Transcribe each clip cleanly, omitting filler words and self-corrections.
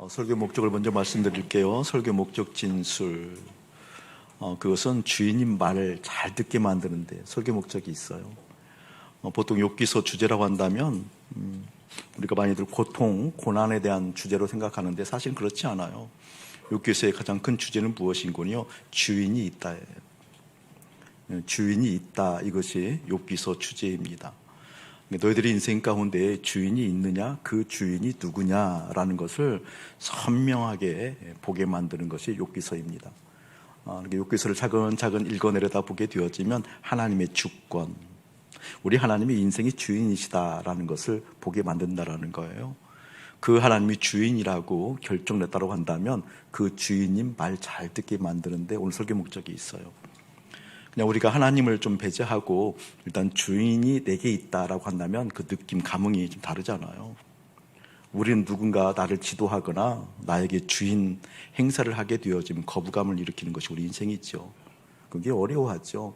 설교 목적을 먼저 말씀드릴게요. 설교 목적 진술. 그것은 주인님 말을 잘 듣게 만드는데 설교 목적이 있어요. 보통 욥기서 주제라고 한다면 우리가 많이들 고통, 고난에 대한 주제로 생각하는데 사실 그렇지 않아요. 욥기서의 가장 큰 주제는 무엇인군요? 주인이 있다예요. 주인이 있다, 이것이 욥기서 주제입니다. 너희들의 인생 가운데 주인이 있느냐, 그 주인이 누구냐라는 것을 선명하게 보게 만드는 것이 욥기서입니다. 욥기서를 차근차근 읽어내려다 보게 되어지면 하나님의 주권, 우리 하나님의 인생의 주인이시다라는 것을 보게 만든다라는 거예요. 그 하나님이 주인이라고 결정냈다고 한다면 그 주인님 말 잘 듣게 만드는데 오늘 설교 목적이 있어요. 그냥 우리가 하나님을 좀 배제하고 일단 주인이 내게 있다라고 한다면 그 느낌, 감흥이 좀 다르잖아요. 우리는 누군가 나를 지도하거나 나에게 주인 행사를 하게 되어지면 거부감을 일으키는 것이 우리 인생이죠. 그게 어려워하죠.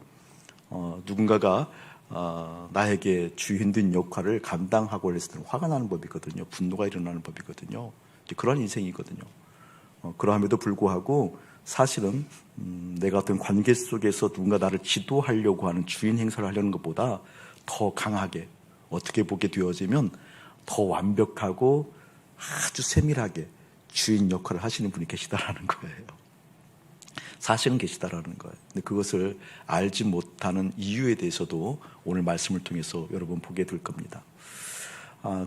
누군가가 나에게 주인된 역할을 감당하고 했을 때는 화가 나는 법이거든요. 분노가 일어나는 법이거든요. 그런 인생이거든요. 그러함에도 불구하고 사실은 내가 어떤 관계 속에서 누군가 나를 지도하려고 하는 주인 행사를 하려는 것보다 더 강하게 어떻게 보게 되어지면 더 완벽하고 아주 세밀하게 주인 역할을 하시는 분이 계시다라는 거예요. 사실은 계시다라는 거예요. 근데 그것을 알지 못하는 이유에 대해서도 오늘 말씀을 통해서 여러분 보게 될 겁니다.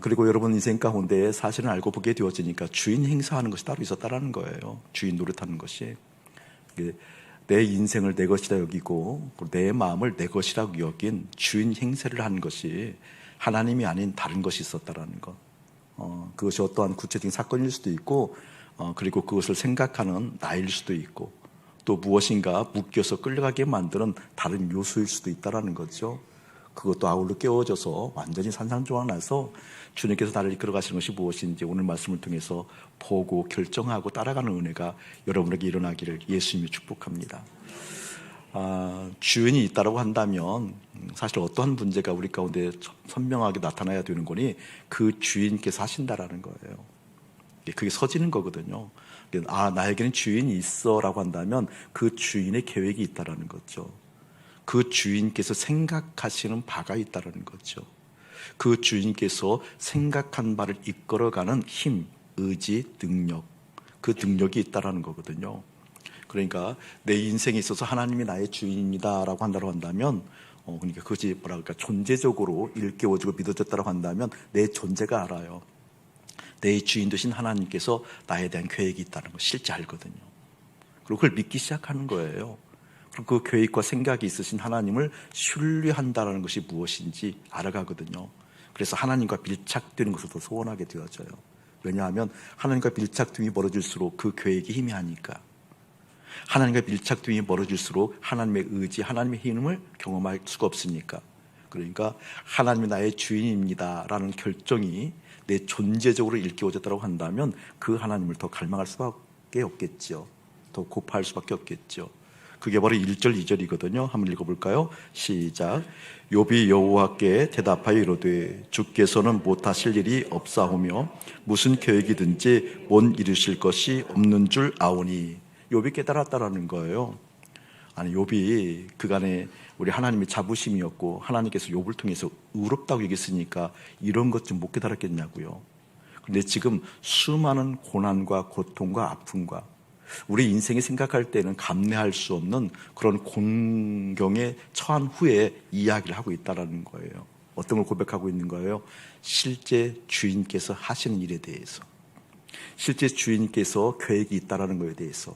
그리고 여러분 인생 가운데 사실은 알고 보게 되어지니까 주인 행사하는 것이 따로 있었다라는 거예요. 주인 노릇하는 것이. 내 인생을 내 것이라 여기고 내 마음을 내 것이라고 여긴 주인 행세를 하는 것이 하나님이 아닌 다른 것이 있었다라는 것. 그것이 어떠한 구체적인 사건일 수도 있고 그리고 그것을 생각하는 나일 수도 있고 또 무엇인가 묶여서 끌려가게 만드는 다른 요소일 수도 있다라는 거죠. 그것도 아울러 깨워져서 완전히 산산조각나서 주님께서 나를 이끌어 가시는 것이 무엇인지 오늘 말씀을 통해서 보고 결정하고 따라가는 은혜가 여러분에게 일어나기를 예수님이 축복합니다. 주인이 있다고 한다면 사실 어떠한 문제가 우리 가운데 선명하게 나타나야 되는 거니 그 주인께서 하신다라는 거예요. 그게 서지는 거거든요. 나에게는 주인이 있어라고 한다면 그 주인의 계획이 있다라는 거죠. 그 주인께서 생각하시는 바가 있다는 거죠. 그 주인께서 생각한 바를 이끌어가는 힘, 의지, 능력, 그 능력이 있다는 거거든요. 그러니까 내 인생에 있어서 하나님이 나의 주인이다라고 한다면 그러니까 그것이 존재적으로 일깨워지고 믿어졌다고 한다면 내 존재가 알아요. 내 주인 되신 하나님께서 나에 대한 계획이 있다는 거 실제 알거든요. 그리고 그걸 믿기 시작하는 거예요. 그 계획과 생각이 있으신 하나님을 신뢰한다는 것이 무엇인지 알아가거든요. 그래서 하나님과 밀착되는 것을 더 소원하게 되어져요. 왜냐하면 하나님과 밀착됨이 멀어질수록 그 계획이 희미하니까. 하나님과 밀착됨이 멀어질수록 하나님의 의지, 하나님의 힘을 경험할 수가 없으니까. 그러니까 하나님이 나의 주인입니다 라는 결정이 내 존재적으로 일깨워졌다고 한다면 그 하나님을 더 갈망할 수밖에 없겠죠. 더 고파할 수밖에 없겠죠. 그게 바로 1절, 2절이거든요. 한번 읽어볼까요? 시작. 욥이 여호와께 대답하여 이르되 주께서는 못하실 일이 없사오며 무슨 계획이든지 못 이루실 것이 없는 줄 아오니. 욥이 깨달았다라는 거예요. 아니, 욥이 그간에 우리 하나님의 자부심이었고 하나님께서 욥을 통해서 의롭다고 얘기했으니까 이런 것 좀 못 깨달았겠냐고요. 그런데 지금 수많은 고난과 고통과 아픔과 우리 인생에 생각할 때는 감내할 수 없는 그런 곤경에 처한 후에 이야기를 하고 있다는 거예요. 어떤 걸 고백하고 있는 거예요? 실제 주인께서 하시는 일에 대해서, 실제 주인께서 계획이 있다는 것에 대해서,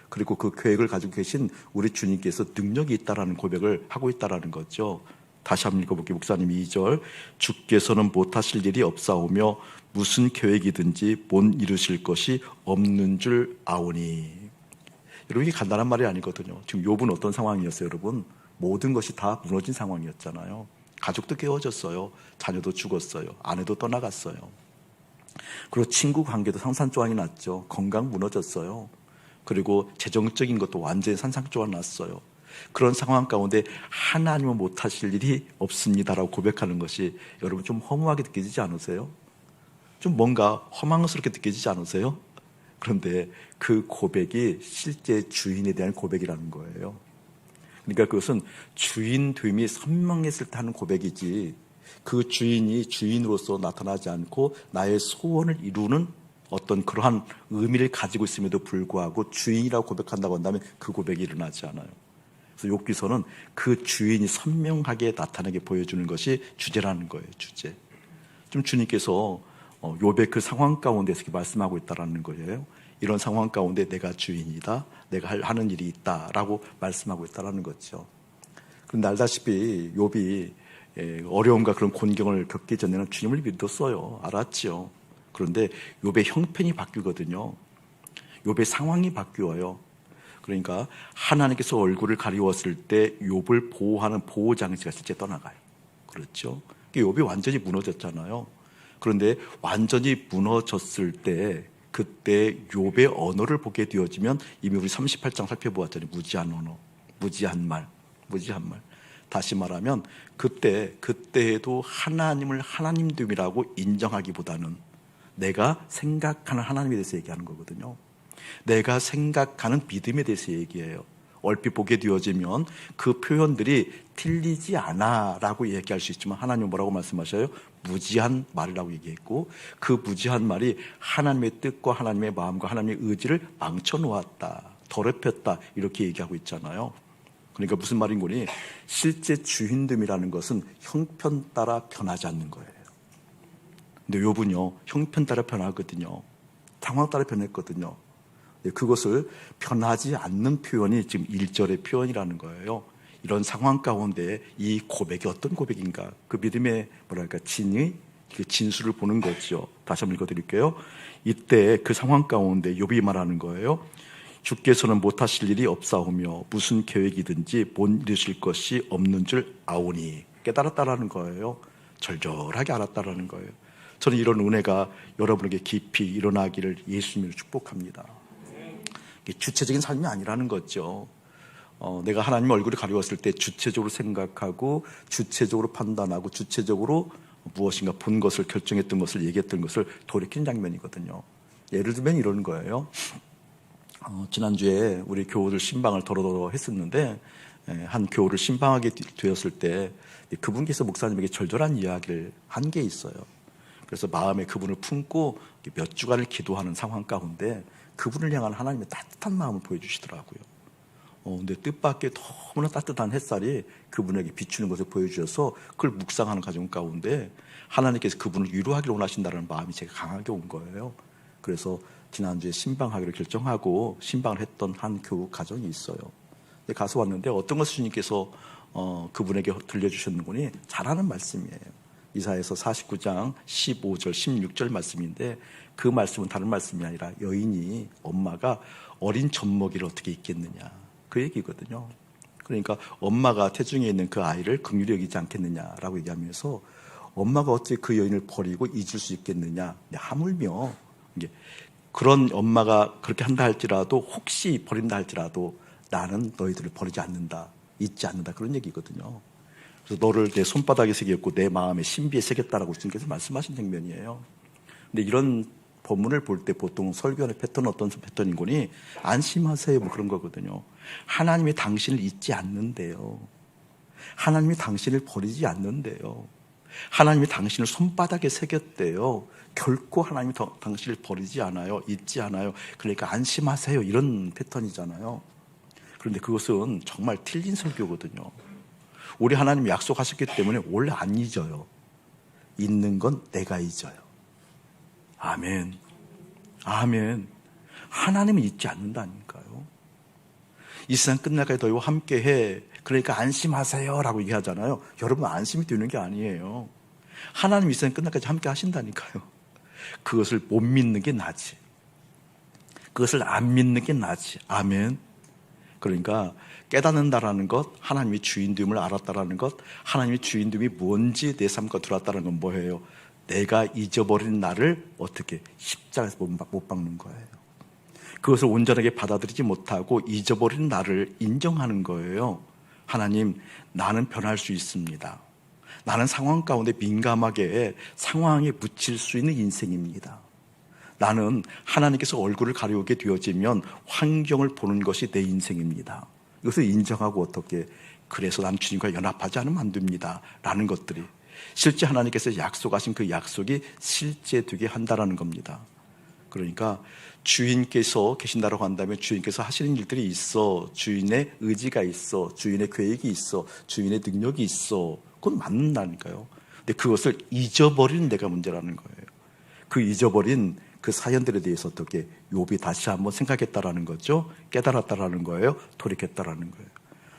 그리고 그 계획을 가지고 계신 우리 주님께서 능력이 있다는 고백을 하고 있다는 거죠. 다시 한번 읽어볼게요. 목사님 2절. 주께서는 못하실 일이 없사오며 무슨 계획이든지 못 이루실 것이 없는 줄 아오니. 여러분, 이게 간단한 말이 아니거든요. 지금 욥은 어떤 상황이었어요, 여러분? 모든 것이 다 무너진 상황이었잖아요. 가족도 깨어졌어요. 자녀도 죽었어요. 아내도 떠나갔어요. 그리고 친구 관계도 산산조각이 났죠. 건강 무너졌어요. 그리고 재정적인 것도 완전히 산산조각 났어요. 그런 상황 가운데 하나님은 못하실 일이 없습니다라고 고백하는 것이 여러분 좀 허무하게 느껴지지 않으세요? 좀 뭔가 허망스럽게 느껴지지 않으세요? 그런데 그 고백이 실제 주인에 대한 고백이라는 거예요. 그러니까 그것은 주인 됨이 선명했을 때 하는 고백이지, 그 주인이 주인으로서 나타나지 않고 나의 소원을 이루는 어떤 그러한 의미를 가지고 있음에도 불구하고 주인이라고 고백한다고 한다면 그 고백이 일어나지 않아요. 그래서 욥기서는 그 주인이 선명하게 나타나게 보여주는 것이 주제라는 거예요. 주제. 좀 주님께서 욥의 그 상황 가운데서 이렇게 말씀하고 있다라는 거예요. 이런 상황 가운데 내가 주인이다, 내가 하는 일이 있다라고 말씀하고 있다라는 거죠. 그런데 알다시피 욥이 어려움과 그런 곤경을 겪기 전에는 주님을 믿었어요. 알았죠. 그런데 욥의 형편이 바뀌거든요. 욥의 상황이 바뀌어요. 그러니까 하나님께서 얼굴을 가리웠을 때 욥을 보호하는 보호 장치가 실제 떠나가요. 그렇죠. 욥이 완전히 무너졌잖아요. 그런데 완전히 무너졌을 때 그때 욥의 언어를 보게 되어지면 이미 우리 38장 살펴보았잖아요. 무지한 언어, 무지한 말. 다시 말하면 그때에도 하나님을 하나님됨이라고 인정하기보다는 내가 생각하는 하나님에 대해서 얘기하는 거거든요. 내가 생각하는 믿음에 대해서 얘기해요. 얼핏 보게 되어지면 그 표현들이 틀리지 않아 라고 얘기할 수 있지만 하나님 뭐라고 말씀하셔요? 무지한 말이라고 얘기했고, 그 무지한 말이 하나님의 뜻과 하나님의 마음과 하나님의 의지를 망쳐놓았다, 더럽혔다, 이렇게 얘기하고 있잖아요. 그러니까 무슨 말인 거니? 실제 주인됨이라는 것은 형편 따라 변하지 않는 거예요. 근데 욥은요, 형편 따라 변하거든요. 상황 따라 변했거든요. 그것을 변하지 않는 표현이 지금 1절의 표현이라는 거예요. 이런 상황 가운데 이 고백이 어떤 고백인가, 그 믿음의 진의, 그 진수를 보는 거죠. 다시 한번 읽어드릴게요. 이때 그 상황 가운데 욥이 말하는 거예요. 주께서는 못하실 일이 없사오며 무슨 계획이든지 못 이루실 것이 없는 줄 아오니, 깨달았다라는 거예요. 절절하게 알았다라는 거예요. 저는 이런 은혜가 여러분에게 깊이 일어나기를 예수님으로 축복합니다. 주체적인 삶이 아니라는 거죠. 내가 하나님 얼굴을 가리웠을 때 주체적으로 생각하고 주체적으로 판단하고 주체적으로 무엇인가 본 것을, 결정했던 것을, 얘기했던 것을 돌이킨 장면이거든요. 예를 들면 이런 거예요. 지난주에 우리 교우들 신방을 더러더러 했었는데, 한 교우를 신방하게 되었을 때 그분께서 목사님에게 절절한 이야기를 한 게 있어요. 그래서 마음에 그분을 품고 몇 주간을 기도하는 상황 가운데 그분을 향한 하나님의 따뜻한 마음을 보여주시더라고요. 근데 뜻밖의 너무나 따뜻한 햇살이 그분에게 비추는 것을 보여주셔서 그걸 묵상하는 과정 가운데 하나님께서 그분을 위로하기를 원하신다는 마음이 제가 강하게 온 거예요. 그래서 지난주에 신방하기로 결정하고 신방을 했던 한 교우 가정이 있어요. 근데 가서 왔는데 어떤 것을 주님께서 그분에게 들려주셨는 거니? 잘하는 말씀이에요. 이사야서 49장 15절 16절 말씀인데, 그 말씀은 다른 말씀이 아니라 여인이, 엄마가 어린 젖먹이를 어떻게 잊겠느냐, 그 얘기거든요. 그러니까 엄마가 태중에 있는 그 아이를 긍휼히 여기지 않겠느냐라고 얘기하면서 엄마가 어떻게 그 여인을 버리고 잊을 수 있겠느냐, 하물며 그런 엄마가 그렇게 한다 할지라도, 혹시 버린다 할지라도 나는 너희들을 버리지 않는다, 잊지 않는다, 그런 얘기거든요. 그래서 너를 내 손바닥에 새겼고 내 마음에 신비에 새겼다라고 주님께서 말씀하신 장면이에요. 근데 이런 본문을 볼 때 보통 설교의 패턴은 어떤 패턴인 거니? 안심하세요, 뭐 그런 거거든요. 하나님이 당신을 잊지 않는데요. 하나님이 당신을 버리지 않는데요. 하나님이 당신을 손바닥에 새겼대요. 결코 하나님이 당신을 버리지 않아요. 잊지 않아요. 그러니까 안심하세요, 이런 패턴이잖아요. 그런데 그것은 정말 틀린 설교거든요. 우리 하나님이 약속하셨기 때문에 원래 안 잊어요. 잊는 건 내가 잊어요. 아멘. 아멘. 하나님은 잊지 않는다니까요. 이 세상 끝날까지 너희와 함께해, 그러니까 안심하세요 라고 얘기하잖아요. 여러분, 안심이 되는 게 아니에요. 하나님 이 세상 끝날까지 함께 하신다니까요. 그것을 못 믿는 게 나지, 그것을 안 믿는 게 나지. 아멘. 그러니까 깨닫는다라는 것, 하나님이 주인됨을 알았다라는 것, 하나님이 주인됨이 뭔지 내 삶과 들어왔다는 건 뭐예요? 내가 잊어버린 나를 어떻게 십자가에서 못 박는 거예요. 그것을 온전하게 받아들이지 못하고 잊어버린 나를 인정하는 거예요. 하나님, 나는 변할 수 있습니다. 나는 상황 가운데 민감하게 상황에 묻힐 수 있는 인생입니다. 나는 하나님께서 얼굴을 가리우게 되어지면 환경을 보는 것이 내 인생입니다. 이것을 인정하고 어떻게 그래서 난 주님과 연합하지 않으면 안 됩니다 라는 것들이 실제 하나님께서 약속하신 그 약속이 실제되게 한다라는 겁니다. 그러니까 주인께서 계신다라고 한다면 주인께서 하시는 일들이 있어, 주인의 의지가 있어, 주인의 계획이 있어, 주인의 능력이 있어, 그건 맞는다니까요. 근데 그것을 잊어버리는 내가 문제라는 거예요. 그 잊어버린 그 사연들에 대해서 어떻게 욥이 다시 한번 생각했다라는 거죠. 깨달았다라는 거예요. 돌이켰다라는 거예요.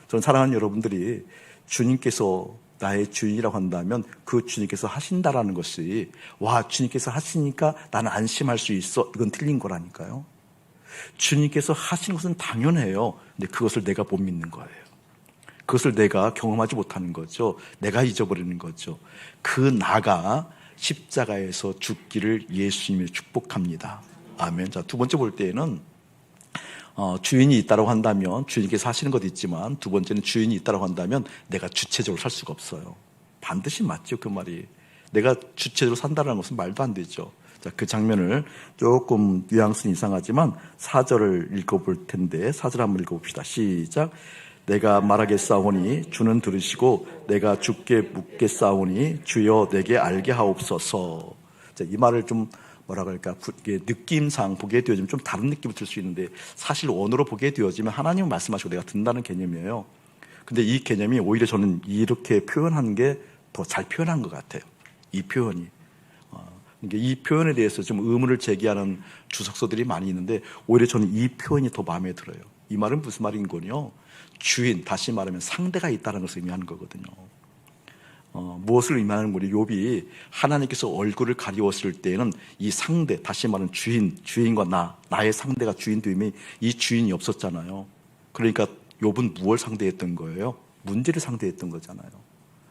저는 사랑하는 여러분들이 주님께서 나의 주인이라고 한다면 그 주님께서 하신다라는 것이 와 주님께서 하시니까 나는 안심할 수 있어, 이건 틀린 거라니까요. 주님께서 하시는 것은 당연해요. 근데 그것을 내가 못 믿는 거예요. 그것을 내가 경험하지 못하는 거죠. 내가 잊어버리는 거죠. 그 나가 십자가에서 죽기를 예수님이 축복합니다. 아멘. 자, 두 번째 볼 때에는 주인이 있다고 한다면 주인께서 하시는 것도 있지만 두 번째는 주인이 있다고 한다면 내가 주체적으로 살 수가 없어요. 반드시 맞죠, 그 말이. 내가 주체적으로 산다는 것은 말도 안 되죠. 자, 그 장면을 조금 뉘앙스는 이상하지만 4절을 읽어볼 텐데 4절 한번 읽어봅시다. 시작. 내가 말하겠사오니 주는 들으시고 내가 주께 묻겠사오니 주여 내게 알게 하옵소서. 자, 이 말을 좀 뭐라 그럴까, 느낌상 보게 되어지면 좀 다른 느낌이 들 수 있는데 사실 원어로 보게 되어지면 하나님은 말씀하시고 내가 듣는다는 개념이에요. 근데 이 개념이 오히려 저는 이렇게 표현하는 게 더 잘 표현한 것 같아요. 이 표현이. 이 표현에 대해서 좀 의문을 제기하는 주석서들이 많이 있는데 오히려 저는 이 표현이 더 마음에 들어요. 이 말은 무슨 말인 거요? 주인, 다시 말하면 상대가 있다는 것을 의미하는 거거든요. 무엇을 의미하는 거니? 욥이 하나님께서 얼굴을 가리웠을 때에는 이 상대, 다시 말하면 주인과 나의 상대가 주인됨이 이 주인이 없었잖아요. 그러니까 욥은 무엇을 상대했던 거예요? 문제를 상대했던 거잖아요.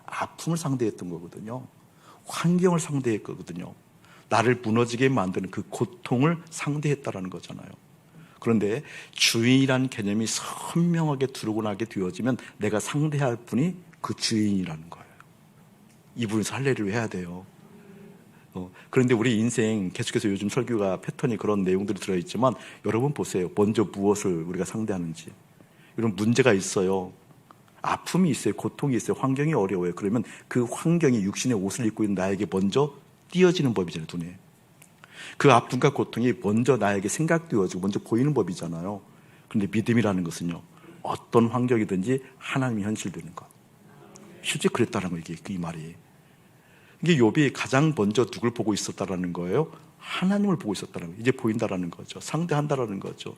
아픔을 상대했던 거거든요. 환경을 상대했거든요. 나를 무너지게 만드는 그 고통을 상대했다라는 거잖아요. 그런데 주인이라는 개념이 선명하게 드러나게 되어지면 내가 상대할 분이 그 주인이라는 거예요. 이분에서 할례를 해야 돼요. 그런데 우리 인생 계속해서 요즘 설교가 패턴이 그런 내용들이 들어있지만 여러분 보세요. 먼저 무엇을 우리가 상대하는지. 이런 문제가 있어요. 아픔이 있어요. 고통이 있어요. 환경이 어려워요. 그러면 그 환경이 육신의 옷을 입고 있는 나에게 먼저 띄어지는 법이잖아요. 눈에. 그 아픔과 고통이 먼저 나에게 생각되어지고 먼저 보이는 법이잖아요. 그런데 믿음이라는 것은요, 어떤 환경이든지 하나님이 현실되는 것. 실제 그랬다는 거예요. 이 말이. 이게 욥이 가장 먼저 누굴 보고 있었다라는 거예요? 하나님을 보고 있었다는 거예요. 이제 보인다라는 거죠. 상대한다라는 거죠.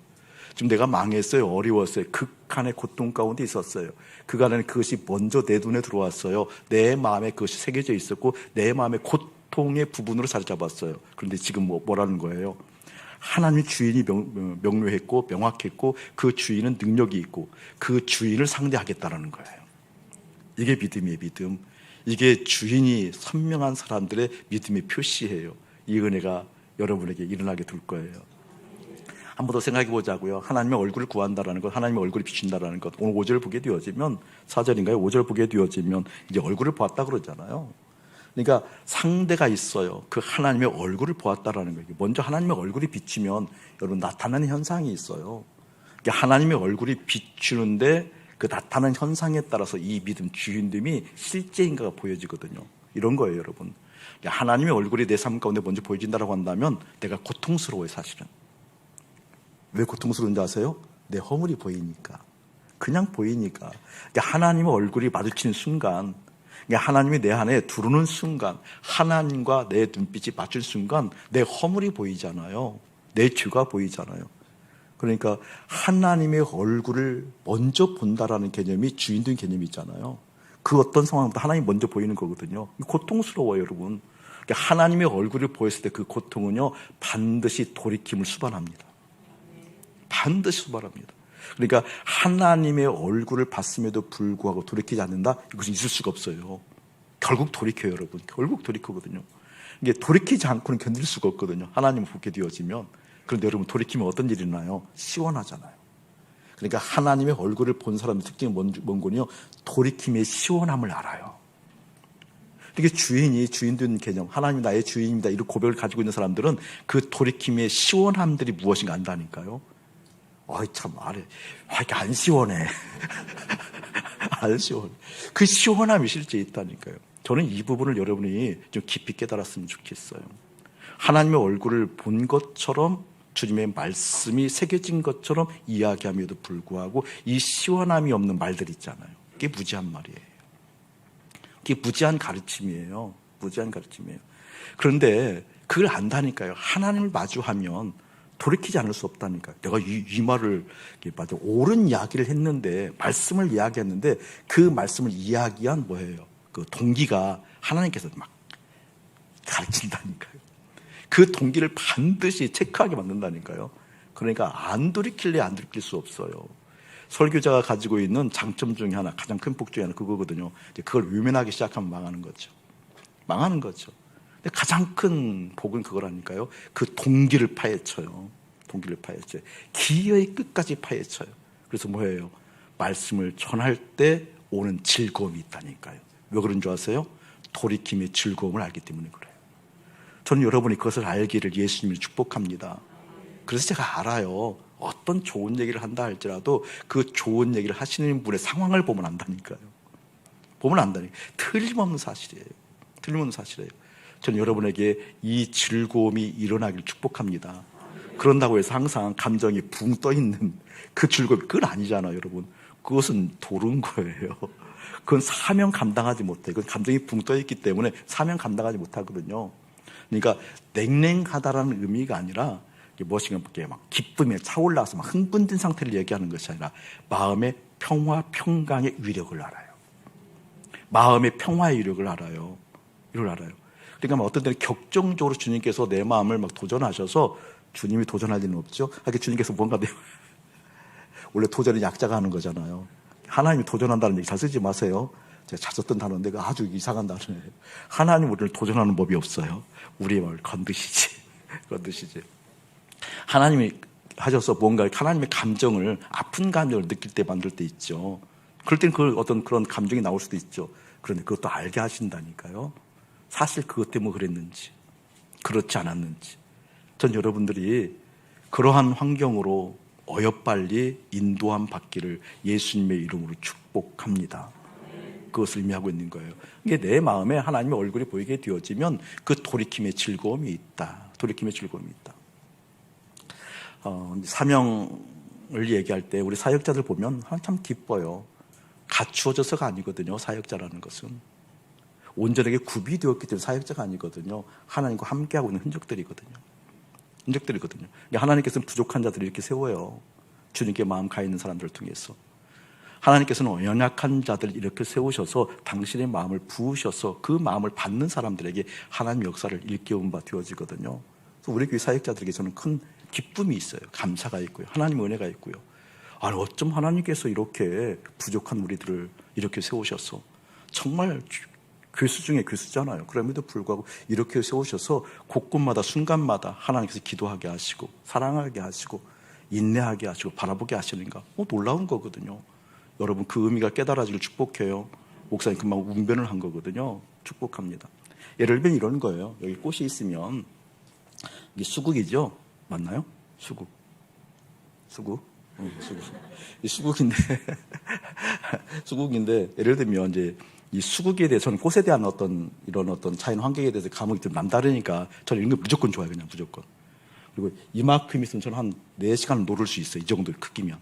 지금 내가 망했어요. 어려웠어요. 극한의 고통 가운데 있었어요. 그간에는 그것이 먼저 내 눈에 들어왔어요. 내 마음에 그것이 새겨져 있었고 내 마음에 고통의 부분으로 자리 잡았어요. 그런데 지금 뭐라는 거예요? 하나님의 주인이 명료했고 명확했고 그 주인은 능력이 있고 그 주인을 상대하겠다라는 거예요. 이게 믿음이에요. 믿음. 이게 주인이 선명한 사람들의 믿음의 표시예요. 이 은혜가 여러분에게 일어나게 될 거예요. 한 번 더 생각해 보자고요. 하나님의 얼굴을 구한다라는 것, 하나님의 얼굴이 비춘다라는 것. 오늘 5절 보게 되어지면, 4절인가요? 5절 보게 되어지면 이제 얼굴을 보았다 그러잖아요. 그러니까 상대가 있어요. 그 하나님의 얼굴을 보았다라는 거예요. 먼저 하나님의 얼굴이 비치면 여러분 나타나는 현상이 있어요. 그러니까 하나님의 얼굴이 비추는데 그 나타나는 현상에 따라서 이 믿음, 주인됨이 실제인가가 보여지거든요. 이런 거예요, 여러분. 하나님의 얼굴이 내 삶 가운데 먼저 보여진다고 한다면 내가 고통스러워요, 사실은. 왜 고통스러운지 아세요? 내 허물이 보이니까. 그냥 보이니까. 하나님의 얼굴이 마주치는 순간, 하나님이 내 안에 들어오는 순간, 하나님과 내 눈빛이 맞출 순간 내 허물이 보이잖아요. 내 죄가 보이잖아요. 그러니까 하나님의 얼굴을 먼저 본다라는 개념이 주인된 개념이 있잖아요. 그 어떤 상황보다 하나님이 먼저 보이는 거거든요. 고통스러워요, 여러분. 하나님의 얼굴을 보였을 때 그 고통은요, 반드시 돌이킴을 수반합니다. 반드시 수반합니다. 그러니까 하나님의 얼굴을 봤음에도 불구하고 돌이키지 않는다? 이것은 있을 수가 없어요. 결국 돌이켜요, 여러분. 결국 돌이키거든요. 이게 돌이키지 않고는 견딜 수가 없거든요. 하나님을 보게 되어지면. 그런데 여러분, 돌이키면 어떤 일이 나요? 시원하잖아요. 그러니까 하나님의 얼굴을 본 사람의 특징이 뭔군요? 돌이킴의 시원함을 알아요. 이게 주인된 개념, 하나님이 나의 주인입니다, 이런 고백을 가지고 있는 사람들은 그 돌이킴의 시원함들이 무엇인가 안다니까요. 어이, 참, 이게 안 시원해. 안 시원해. 그 시원함이 실제 있다니까요. 저는 이 부분을 여러분이 좀 깊이 깨달았으면 좋겠어요. 하나님의 얼굴을 본 것처럼 주님의 말씀이 새겨진 것처럼 이야기함에도 불구하고 이 시원함이 없는 말들 있잖아요. 그게 무지한 말이에요. 그게 무지한 가르침이에요. 무지한 가르침이에요. 그런데 그걸 안다니까요. 하나님을 마주하면 돌이키지 않을 수 없다니까요. 내가 이 말을 맞아 옳은 이야기를 했는데, 말씀을 이야기했는데 그 말씀을 이야기한 뭐예요? 그 동기가 하나님께서 막 가르친다니까요. 그 동기를 반드시 체크하게 만든다니까요. 그러니까 안 돌이킬래 안 돌이킬 수 없어요. 설교자가 가지고 있는 장점 중에 하나, 가장 큰 복 중에 하나 그거거든요. 그걸 외면하기 시작하면 망하는 거죠. 망하는 거죠. 근데 가장 큰 복은 그거라니까요. 그 동기를 파헤쳐요. 동기를 파헤쳐요. 기여의 끝까지 파헤쳐요. 그래서 뭐예요? 말씀을 전할 때 오는 즐거움이 있다니까요. 왜 그런 줄 아세요? 돌이킴의 즐거움을 알기 때문에 그래요. 저는 여러분이 그것을 알기를 예수님이 축복합니다. 그래서 제가 알아요. 어떤 좋은 얘기를 한다 할지라도 그 좋은 얘기를 하시는 분의 상황을 보면 안다니까요. 보면 안다니까요. 틀림없는 사실이에요. 틀림없는 사실이에요. 저는 여러분에게 이 즐거움이 일어나길 축복합니다. 그런다고 해서 항상 감정이 붕 떠있는 그 즐거움이, 그건 아니잖아요, 여러분. 그것은 도른 거예요. 그건 사명 감당하지 못해. 그건 감정이 붕 떠있기 때문에 사명 감당하지 못하거든요. 그러니까 냉랭하다라는 의미가 아니라 무엇인가 막 기쁨에 차올라서 막 흥분된 상태를 얘기하는 것이 아니라 마음의 평화, 평강의 위력을 알아요. 마음의 평화의 위력을 알아요. 이걸 알아요. 그러니까 어떤 때는 격정적으로 주님께서 내 마음을 막 도전하셔서, 주님이 도전할 일은 없죠. 하여튼 주님께서 뭔가 원래 도전은 약자가 하는 거잖아요. 하나님이 도전한다는 얘기 잘 쓰지 마세요. 제가 잘 썼던 단어인데 아주 이상한 단어예요. 하나님 우리를 도전하는 법이 없어요. 우리의 마음을 건드시지. 건드시지. 하나님이 하셔서 뭔가 하나님의 감정을, 아픈 감정을 느낄 때 만들 때 있죠. 그럴 때는 어떤 그런 감정이 나올 수도 있죠. 그런데 그것도 알게 하신다니까요. 사실 그것 때문에 그랬는지, 그렇지 않았는지. 전 여러분들이 그러한 환경으로 어여빨리 인도함 받기를 예수님의 이름으로 축복합니다. 그것을 의미하고 있는 거예요. 이게 내 마음에 하나님의 얼굴이 보이게 되어지면 그 돌이킴의 즐거움이 있다. 돌이킴의 즐거움이 있다. 사명을 얘기할 때 우리 사역자들 보면 참 기뻐요. 갖추어져서가 아니거든요. 사역자라는 것은 온전하게 구비되었기 때문에 사역자가 아니거든요. 하나님과 함께하고 있는 흔적들이거든요. 하나님께서는 부족한 자들을 이렇게 세워요. 주님께 마음 가 있는 사람들을 통해서. 하나님께서는 연약한 자들을 이렇게 세우셔서 당신의 마음을 부으셔서 그 마음을 받는 사람들에게 하나님 역사를 일깨운 바 되어지거든요. 그래서 우리 교회 사역자들에게 저는 큰 기쁨이 있어요. 감사가 있고요. 하나님의 은혜가 있고요. 아니, 어쩜 하나님께서 이렇게 부족한 우리들을 이렇게 세우셔서, 정말 괴수 중에 괴수잖아요. 그럼에도 불구하고 이렇게 세우셔서 곳곳마다 순간마다 하나님께서 기도하게 하시고 사랑하게 하시고 인내하게 하시고 바라보게 하시는가, 놀라운 거거든요. 여러분, 그 의미가 깨달아지길 축복해요. 목사님 금방 운변을 한 거거든요. 축복합니다. 예를 들면 이런 거예요. 여기 꽃이 있으면 이게 수국이죠? 맞나요? 수국. 이 수국인데 수국인데 예를 들면 이제 이 수국에 대해, 저는 꽃에 대한 이런 자연 환경에 대해서 감흥이 좀 남다르니까 저는 이런 거 무조건 좋아요. 그냥 무조건. 그리고 이만큼 있으면 저는 한 4시간 놀을 수 있어요. 이 정도 크기면.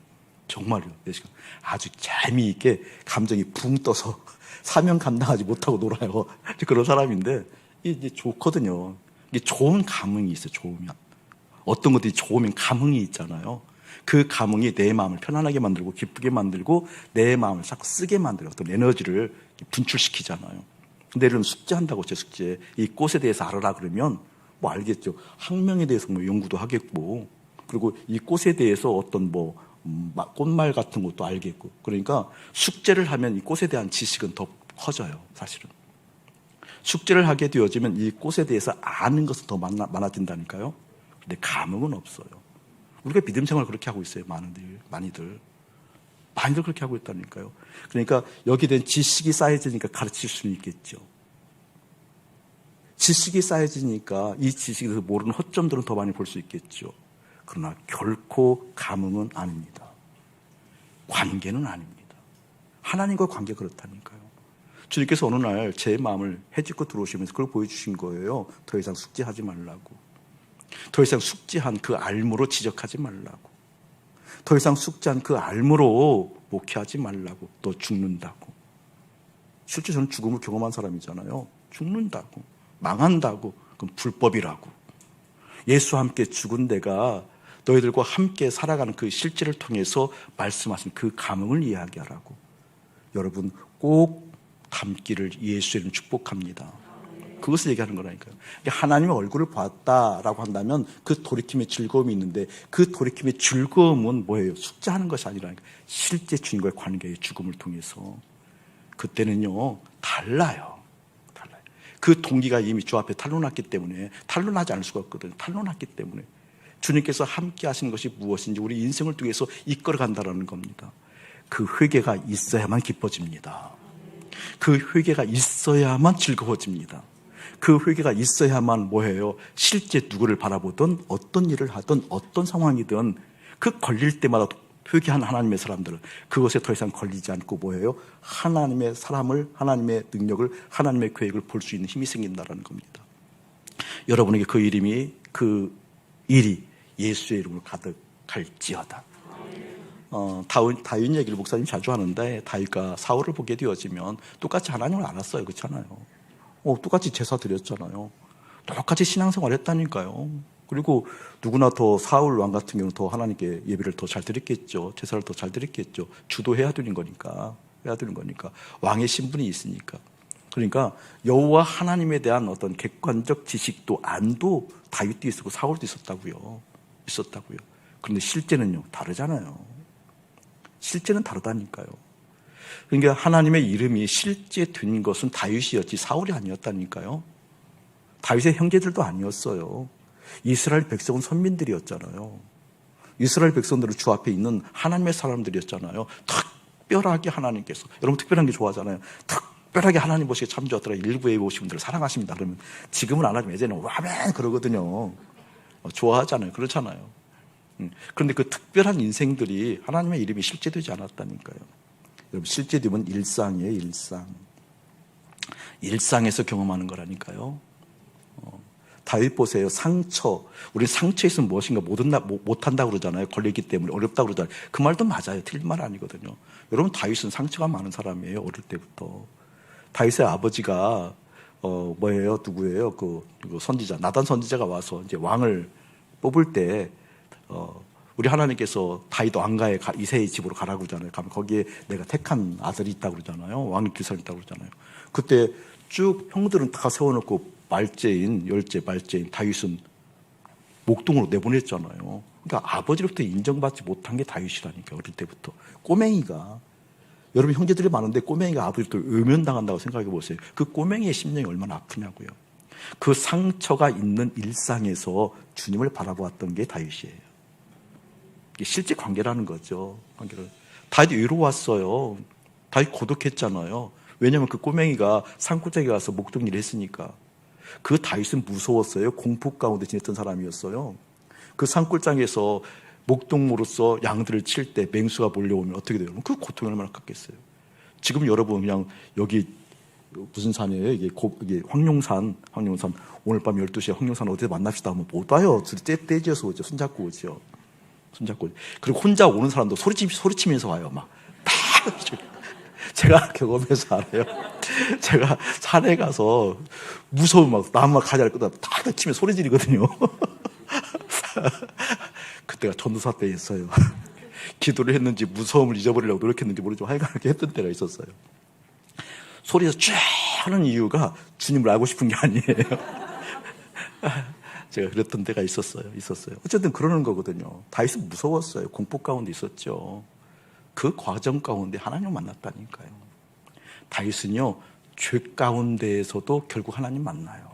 정말요. 4시간. 아주 재미있게 감정이 붕 떠서 사명 감당하지 못하고 놀아요. 그런 사람인데 이게 좋거든요. 이게 좋은 감흥이 있어요. 좋으면. 어떤 것들이 좋으면 감흥이 있잖아요. 그 감흥이 내 마음을 편안하게 만들고 기쁘게 만들고 내 마음을 싹 쓰게 만들어 어떤 에너지를 분출시키잖아요. 근데 예를 들면 숙제한다고, 제 숙제 이 꽃에 대해서 알아라 그러면 알겠죠. 학명에 대해서 연구도 하겠고, 그리고 이 꽃에 대해서 어떤 꽃말 같은 것도 알겠고. 그러니까 숙제를 하면 이 꽃에 대한 지식은 더 커져요. 사실은 숙제를 하게 되어지면 이 꽃에 대해서 아는 것은 더 많아진다니까요. 근데 감흥은 없어요. 우리가 믿음 생활을 그렇게 하고 있어요. 많이들 그렇게 하고 있다니까요. 그러니까 여기에 대한 지식이 쌓여지니까 가르칠 수는 있겠죠. 지식이 쌓여지니까 이 지식에 대해서 모르는 허점들은 더 많이 볼 수 있겠죠. 그러나 결코 감흥은 아닙니다. 관계는 아닙니다. 하나님과 관계가 그렇다니까요. 주님께서 어느 날 제 마음을 헤집고 들어오시면서 그걸 보여주신 거예요. 더 이상 숙지하지 말라고. 더 이상 숙지한 그 알무로 지적하지 말라고. 더 이상 숙지한 그 알무로 목회하지 말라고. 너 죽는다고. 실제 저는 죽음을 경험한 사람이잖아요. 죽는다고. 망한다고. 그건 불법이라고. 예수와 함께 죽은 내가 너희들과 함께 살아가는 그 실제를 통해서 말씀하신 그 감흥을 이야기하라고. 여러분 꼭 담기를 예수의 이름 축복합니다. 그것을 얘기하는 거라니까요. 하나님의 얼굴을 봤다라고 한다면 그 돌이킴의 즐거움이 있는데 그 돌이킴의 즐거움은 뭐예요? 숙제하는 것이 아니라 실제 주님과의 관계의 죽음을 통해서 그때는요 달라요. 그 동기가 이미 주 앞에 탄로났기 때문에 탄로나지 않을 수가 없거든요. 탄로났기 때문에 주님께서 함께 하시는 것이 무엇인지 우리 인생을 통해서 이끌어 간다는 겁니다. 그 회개가 있어야만 기뻐집니다. 그 회개가 있어야만 즐거워집니다. 그 회개가 있어야만 뭐예요? 실제 누구를 바라보든 어떤 일을 하든 어떤 상황이든 그 걸릴 때마다 회개한 하나님의 사람들은 그것에 더 이상 걸리지 않고 뭐예요? 하나님의 사람을, 하나님의 능력을, 하나님의 계획을 볼 수 있는 힘이 생긴다는 겁니다. 여러분에게 그 일이 예수의 이름으로 가득할지어다. 다윗 얘기를 목사님 자주 하는데 다윗과 사울을 보게 되어지면 똑같이 하나님을 알았어요. 그렇잖아요. 똑같이 제사 드렸잖아요. 똑같이 신앙생활 했다니까요. 그리고 누구나 더 사울 왕 같은 경우는 더 하나님께 예배를 더 잘 드렸겠죠. 제사를 더 잘 드렸겠죠. 주도해야 되는 거니까. 왕의 신분이 있으니까. 그러니까 여호와 하나님에 대한 어떤 객관적 지식도 안도 다윗도 있었고 사울도 있었다고요. 그런데 실제는요 다르잖아요. 실제는 다르다니까요. 그러니까 하나님의 이름이 실제 된 것은 다윗이었지 사울이 아니었다니까요. 다윗의 형제들도 아니었어요. 이스라엘 백성은 선민들이었잖아요. 이스라엘 백성들은 주 앞에 있는 하나님의 사람들이었잖아요. 특별하게 하나님께서, 여러분 특별한 게 좋아하잖아요. 특별하게 하나님 보시기에 참 좋았더라. 일부에 오신 분들을 사랑하십니다. 그러면 지금은 안 하지만 예전에는 와멘 그러거든요. 좋아하잖아요. 그렇잖아요. 그런데 그 특별한 인생들이 하나님의 이름이 실제되지 않았다니까요. 여러분 실제되면 일상이에요. 일상에서 경험하는 거라니까요. 다윗 보세요. 상처. 우리 상처 있으면 무엇인가 못한다고 그러잖아요. 걸리기 때문에 어렵다고 그러잖아요. 그 말도 맞아요. 틀린 말 아니거든요. 여러분 다윗은 상처가 많은 사람이에요. 어릴 때부터. 다윗의 아버지가 누구예요? 그 선지자 나단 선지자가 와서 이제 왕을 뽑을 때 우리 하나님께서 다윗 왕가의 이새의 집으로 가라고 그러잖아요. 가면 거기에 내가 택한 아들이 있다고 그러잖아요. 왕의 길선이 있다고 그러잖아요. 그때 쭉 형들은 다 세워놓고 열째 말째인 다윗은 목동으로 내보냈잖아요. 그러니까 아버지로부터 인정받지 못한 게 다윗이라니까. 어릴 때부터 꼬맹이가, 여러분 형제들이 많은데 꼬맹이가 아버지부터 외면당한다고 생각해 보세요. 그 꼬맹이의 심령이 얼마나 아프냐고요. 그 상처가 있는 일상에서 주님을 바라보았던 게 다윗이에요. 이게 실제 관계라는 거죠. 다윗 외로웠어요. 다윗 고독했잖아요. 왜냐하면 그 꼬맹이가 산골짜기 가서 목동일을 했으니까. 그 다윗은 무서웠어요. 공포 가운데 지냈던 사람이었어요. 그 산골장에서 목동무로서 양들을 칠 때 맹수가 몰려오면 어떻게 돼요? 그 고통이 얼마나 컸겠어요. 지금 여러분 그냥 여기 무슨 산이에요? 이게 황룡산 오늘 밤 12시에 황룡산 어디서 만납시다 하면 못 와요. 떼지어서 오죠. 손잡고 오죠. 그리고 혼자 오는 사람도 소리치면서 와요. 막 제가 경험해서 알아요. 제가 산에 가서 무서운 막 나무 가지 않을 거다 딱 치면 소리 지르거든요. 그때가 전도사 때였어요. 기도를 했는지 무서움을 잊어버리려고 노력했는지 모르지만 하여간 그렇게 했던 때가 있었어요. 소리에서 쫙 하는 이유가 주님을 알고 싶은 게 아니에요. 제가 그랬던 때가 있었어요. 어쨌든 그러는 거거든요. 다윗은 무서웠어요. 공포 가운데 있었죠. 그 과정 가운데 하나님을 만났다니까요. 다윗은요, 죄 가운데에서도 결국 하나님 만나요.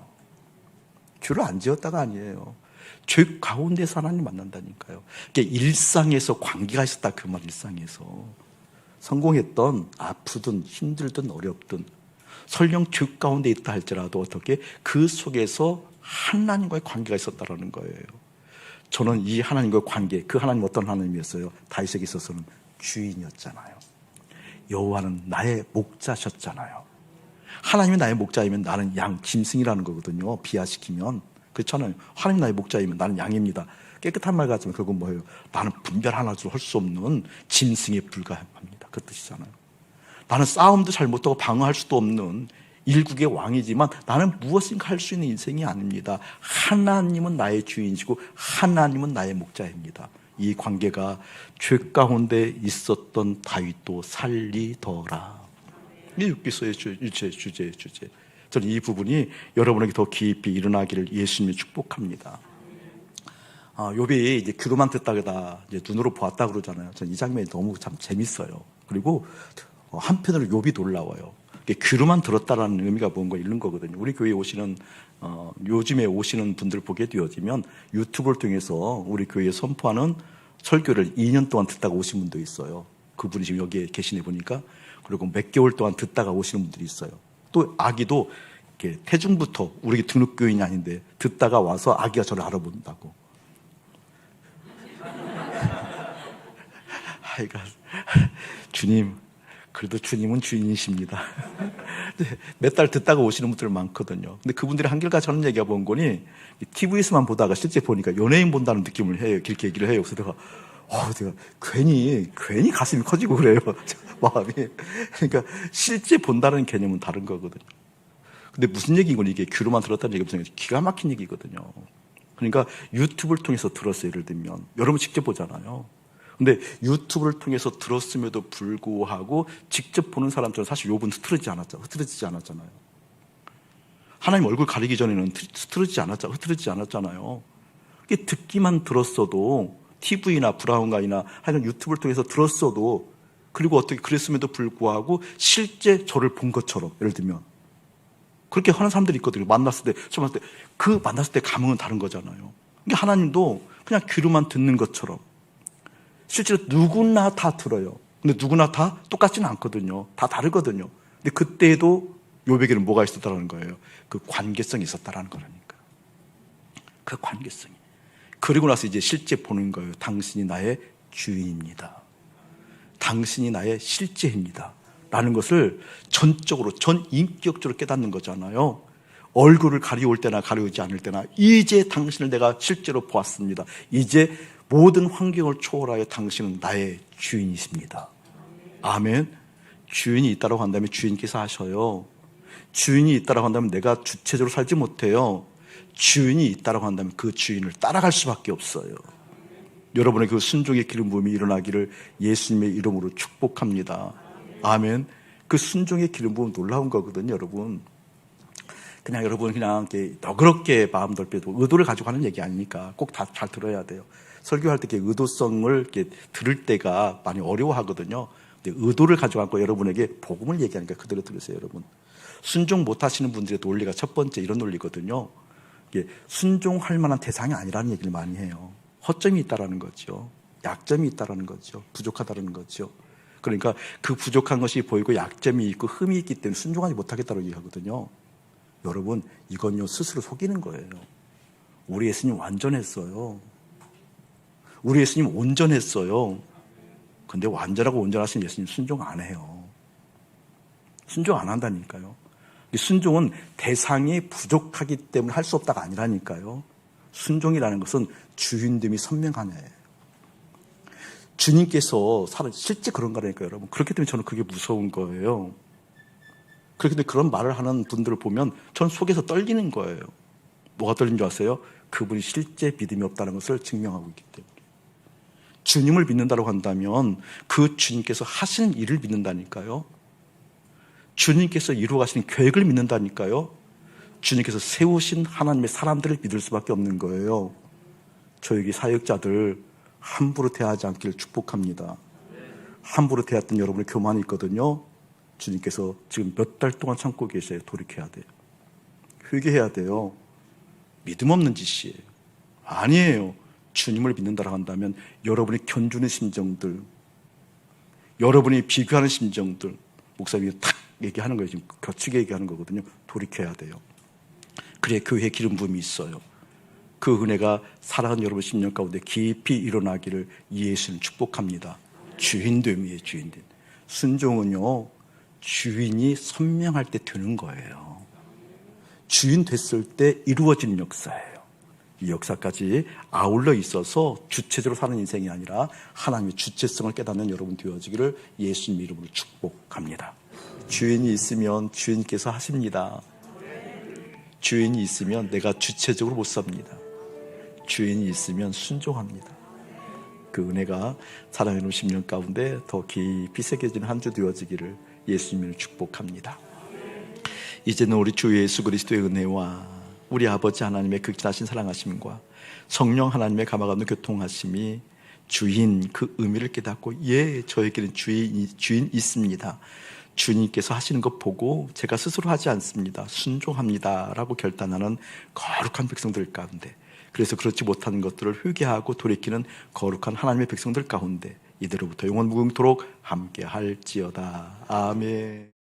죄를 안 지었다가 아니에요. 죄 가운데서 하나님 만난다니까요. 그러니까 일상에서 관계가 있었다 그 말. 일상에서 성공했던 아프든 힘들든 어렵든 설령 죄 가운데 있다 할지라도 어떻게 그 속에서 하나님과의 관계가 있었다라는 거예요. 저는 이 하나님과의 관계, 그 하나님 어떤 하나님이었어요? 다윗에게 있어서는 주인이었잖아요. 여호와는 나의 목자셨잖아요. 하나님이 나의 목자이면 나는 양, 짐승이라는 거거든요. 비하시키면. 그렇잖아요. 하나님이 나의 목자이면 나는 양입니다. 깨끗한 말 같지만 결국은 뭐예요? 나는 분별 하나도 할 수 없는 짐승에 불과합니다. 그 뜻이잖아요. 나는 싸움도 잘 못하고 방어할 수도 없는 일국의 왕이지만 나는 무엇인가 할 수 있는 인생이 아닙니다. 하나님은 나의 주인이시고 하나님은 나의 목자입니다. 이 관계가 죄 가운데 있었던 다윗도 살리더라. 이게 율법서의 주제. 저는 이 부분이 여러분에게 더 깊이 일어나기를 예수님이 축복합니다. 욥이 이제 귀로만 듣다가 이제 눈으로 보았다 그러잖아요. 저는 이 장면이 너무 참 재밌어요. 그리고 한편으로 욥이 놀라워요. 귀로만 들었다라는 의미가 뭔가 있는 거거든요. 우리 교회에 오시는 요즘에 오시는 분들 보게 되어지면 유튜브를 통해서 우리 교회에 선포하는 설교를 2년 동안 듣다가 오신 분도 있어요. 그분이 지금 여기에 계시네 보니까. 그리고 몇 개월 동안 듣다가 오시는 분들이 있어요. 또 아기도 이렇게 태중부터 우리 등록교인이 아닌데 듣다가 와서 아기가 저를 알아본다고. 하여간 주님, 그래도 주님은 주인이십니다. 몇 달 듣다가 오시는 분들 많거든요. 근데 그분들이 한결같이 하는 얘기가 뭔 거니, TV에서만 보다가 실제 보니까 연예인 본다는 느낌을 해요. 그렇게 얘기를 해요. 그래서 내가 괜히 가슴이 커지고 그래요. 마음이. 그러니까 실제 본다는 개념은 다른 거거든요. 근데 무슨 얘기인 건 이게 귀로만 들었다는 얘기가 기가 막힌 얘기거든요. 그러니까 유튜브를 통해서 들었어요. 예를 들면 여러분 직접 보잖아요. 근데 유튜브를 통해서 들었음에도 불구하고 직접 보는 사람들은 사실 욥은 흐트러지지 않았잖아요. 하나님 얼굴 가리기 전에는 흐트러지지 않았잖아요. 이게 듣기만 들었어도 TV나 브라운관이나 하여간 유튜브를 통해서 들었어도 그리고 어떻게 그랬음에도 불구하고 실제 저를 본 것처럼 예를 들면 그렇게 하는 사람들이 있거든요. 만났을 때 감흥은 다른 거잖아요. 그러니까 하나님도 그냥 귀로만 듣는 것처럼 실제로 누구나 다 들어요. 근데 누구나 다 똑같지는 않거든요. 다 다르거든요. 근데 그때에도 욥에게는 뭐가 있었다는 거예요? 그 관계성이 있었다는 거라니까. 그 관계성이. 그리고 나서 이제 실제 보는 거예요. 당신이 나의 주인입니다. 당신이 나의 실제입니다. 라는 것을 전적으로, 전인격적으로 깨닫는 거잖아요. 얼굴을 가리울 때나 가리우지 않을 때나 이제 당신을 내가 실제로 보았습니다. 이제 모든 환경을 초월하여 당신은 나의 주인이십니다. 아멘. 주인이 있다고 한다면 주인께서 하셔요. 주인이 있다고 한다면 내가 주체적으로 살지 못해요. 주인이 있다고 한다면 그 주인을 따라갈 수밖에 없어요. 여러분의 그 순종의 기름 부음이 일어나기를 예수님의 이름으로 축복합니다. 아멘. 그 순종의 기름 부음 놀라운 거거든요, 여러분. 그냥 여러분 그냥 이렇게 너그럽게 마음 넓혀도 의도를 가지고 하는 얘기 아니니까 꼭 다 잘 들어야 돼요. 설교할 때 이렇게 의도성을 이렇게 들을 때가 많이 어려워하거든요. 근데 의도를 가져갖고 여러분에게 복음을 얘기하니까 그대로 들으세요, 여러분. 순종 못 하시는 분들의 논리가 첫 번째 이런 논리거든요. 이게 순종할 만한 대상이 아니라는 얘기를 많이 해요. 허점이 있다라는 거죠. 약점이 있다라는 거죠. 부족하다라는 거죠. 그러니까 그 부족한 것이 보이고 약점이 있고 흠이 있기 때문에 순종하지 못하겠다고 얘기하거든요. 여러분, 이건요 스스로 속이는 거예요. 우리 예수님 완전했어요. 우리 예수님 온전했어요. 근데 완전하고 온전하신 예수님 순종 안 해요. 순종 안 한다니까요. 순종은 대상이 부족하기 때문에 할 수 없다가 아니라니까요. 순종이라는 것은 주인됨이 선명한 애예요. 주님께서 실제 그런 거라니까요, 여러분. 그렇기 때문에 저는 그게 무서운 거예요. 그렇기 때문에 그런 말을 하는 분들을 보면 저는 속에서 떨리는 거예요. 뭐가 떨리는 줄 아세요? 그분이 실제 믿음이 없다는 것을 증명하고 있기 때문에. 주님을 믿는다고 한다면 그 주님께서 하시는 일을 믿는다니까요. 주님께서 이루어가시는 계획을 믿는다니까요. 주님께서 세우신 하나님의 사람들을 믿을 수밖에 없는 거예요. 저에게 사역자들 함부로 대하지 않기를 축복합니다. 함부로 대했던 여러분의 교만이 있거든요. 주님께서 지금 몇 달 동안 참고 계세요. 돌이켜야 돼요. 회개해야 돼요. 믿음 없는 짓이에요. 아니에요. 주님을 믿는다고 한다면 여러분이 견주는 심정들, 여러분이 비교하는 심정들, 목사님이 탁 얘기하는 거예요. 지금 겹치게 얘기하는 거거든요. 돌이켜야 돼요. 그래, 교회 기름 부음이 있어요. 그 은혜가 사랑하는 여러분 10년 가운데 깊이 일어나기를 예수님 축복합니다. 주인됨이에요, 주인됨. 순종은요, 주인이 선명할 때 되는 거예요. 주인 됐을 때 이루어지는 역사예요. 이 역사까지 아울러 있어서 주체적으로 사는 인생이 아니라 하나님의 주체성을 깨닫는 여러분 되어지기를 예수님 이름으로 축복합니다. 주인이 있으면 주인께서 하십니다. 주인이 있으면 내가 주체적으로 못 삽니다. 주인이 있으면 순종합니다. 그 은혜가 사랑하는 10년 가운데 더 깊이 새겨진 한 주 되어지기를 예수님을 축복합니다. 이제는 우리 주 예수 그리스도의 은혜와 우리 아버지 하나님의 극진하신 사랑하심과 성령 하나님의 감화감동 교통하심이 주인 그 의미를 깨닫고 저에게는 주인 있습니다. 주님께서 하시는 것 보고 제가 스스로 하지 않습니다. 순종합니다 라고 결단하는 거룩한 백성들 가운데, 그래서 그렇지 못하는 것들을 회개하고 돌이키는 거룩한 하나님의 백성들 가운데 이대로부터 영원 무궁토록 함께 할지어다. 아멘.